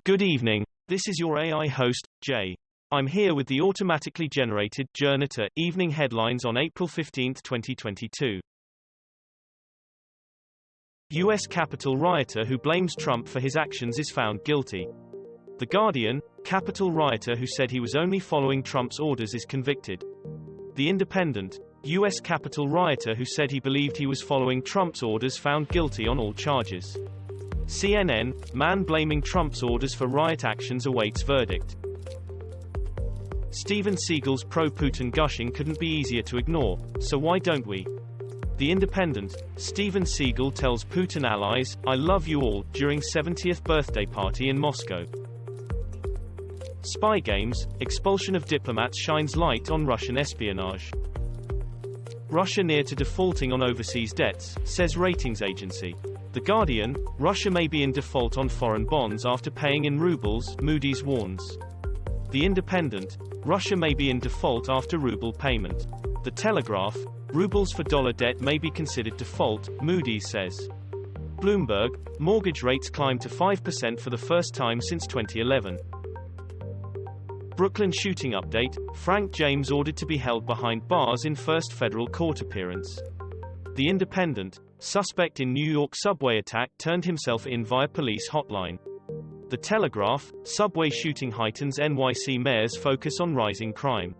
Good evening, this is your AI host, Jay. I'm here with the automatically generated Journato evening headlines on April 15, 2022. U.S. Capitol rioter who blames Trump for his actions is found guilty. The Guardian, Capitol rioter who said he was only following Trump's orders is convicted. The Independent, U.S. Capitol rioter who said he believed he was following Trump's orders found guilty on all charges. CNN, man blaming Trump's orders for riot actions awaits verdict. Steven Seagal's pro-Putin gushing couldn't be easier to ignore, so why don't we? The Independent, Steven Seagal tells Putin allies, "I love you all," during 70th birthday party in Moscow. Spy games, expulsion of diplomats shines light on Russian espionage. Russia near to defaulting on overseas debts, says ratings agency. The Guardian, Russia may be in default on foreign bonds after paying in rubles, Moody's warns. The Independent, Russia may be in default after ruble payment. The Telegraph, rubles for dollar debt may be considered default, Moody's says. Bloomberg, mortgage rates climb to 5% for the first time since 2011. Brooklyn shooting update, Frank James ordered to be held behind bars in first federal court appearance. The Independent, suspect in New York subway attack turned himself in via police hotline. The Telegraph, subway shooting heightens NYC mayor's focus on rising crime.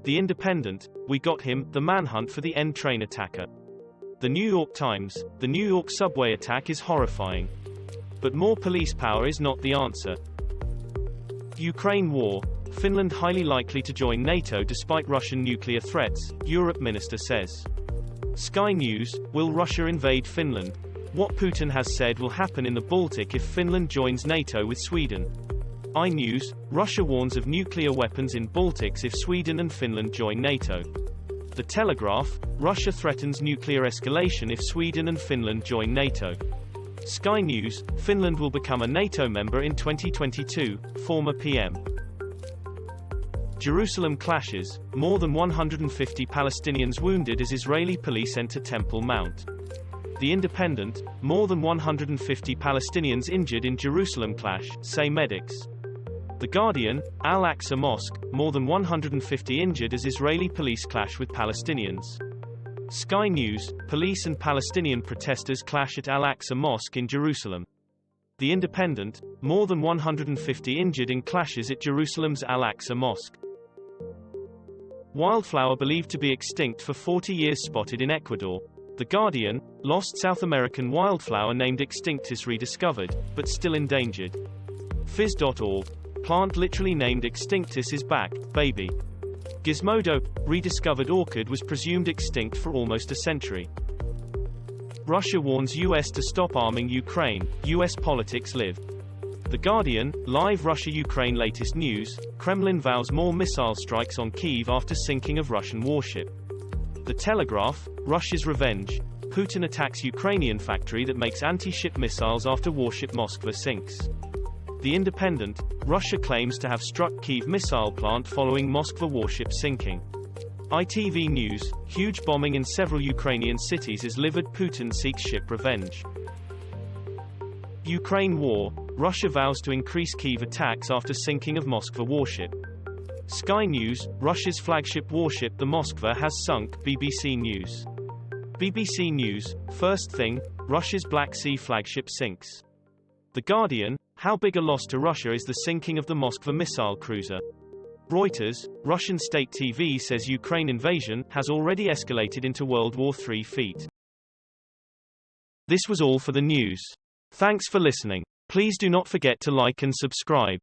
The Independent, we got him, the manhunt for the N train attacker. The New York Times, the New York subway attack is horrifying. But more police power is not the answer. Ukraine war, Finland highly likely to join NATO despite Russian nuclear threats, Europe minister says. Sky News, will Russia invade Finland? What Putin has said will happen in the Baltic if Finland joins NATO with Sweden. iNews, Russia warns of nuclear weapons in Baltics if Sweden and Finland join NATO. The Telegraph, Russia threatens nuclear escalation if Sweden and Finland join NATO. Sky News, Finland will become a NATO member in 2022, former PM. Jerusalem clashes, more than 150 Palestinians wounded as Israeli police enter Temple Mount. The Independent, more than 150 Palestinians injured in Jerusalem clash, say medics. The Guardian, Al-Aqsa Mosque, more than 150 injured as Israeli police clash with Palestinians. Sky News, police and Palestinian protesters clash at Al-Aqsa Mosque in Jerusalem. The Independent, more than 150 injured in clashes at Jerusalem's Al-Aqsa Mosque. Wildflower believed to be extinct for 40 years spotted in Ecuador. The Guardian, lost South American wildflower named extinct is rediscovered, but still endangered. Phys.org, plant literally named extinctus is back, baby. Gizmodo, rediscovered orchid was presumed extinct for almost a century. Russia warns US to stop arming Ukraine, US politics live. The Guardian, live Russia-Ukraine latest news, Kremlin vows more missile strikes on Kyiv after sinking of Russian warship. The Telegraph, Russia's revenge, Putin attacks Ukrainian factory that makes anti-ship missiles after warship Moskva sinks. The Independent, Russia claims to have struck Kyiv missile plant following Moskva warship sinking. ITV News, huge bombing in several Ukrainian cities as livid Putin seeks ship revenge. Ukraine war, Russia vows to increase Kyiv attacks after sinking of Moskva warship. Sky News, Russia's flagship warship the Moskva has sunk, BBC News. BBC News, first thing, Russia's Black Sea flagship sinks. The Guardian, how big a loss to Russia is the sinking of the Moskva missile cruiser? Reuters, Russian state TV says Ukraine invasion has already escalated into World War III feat. This was all for the news. Thanks for listening. Please do not forget to like and subscribe.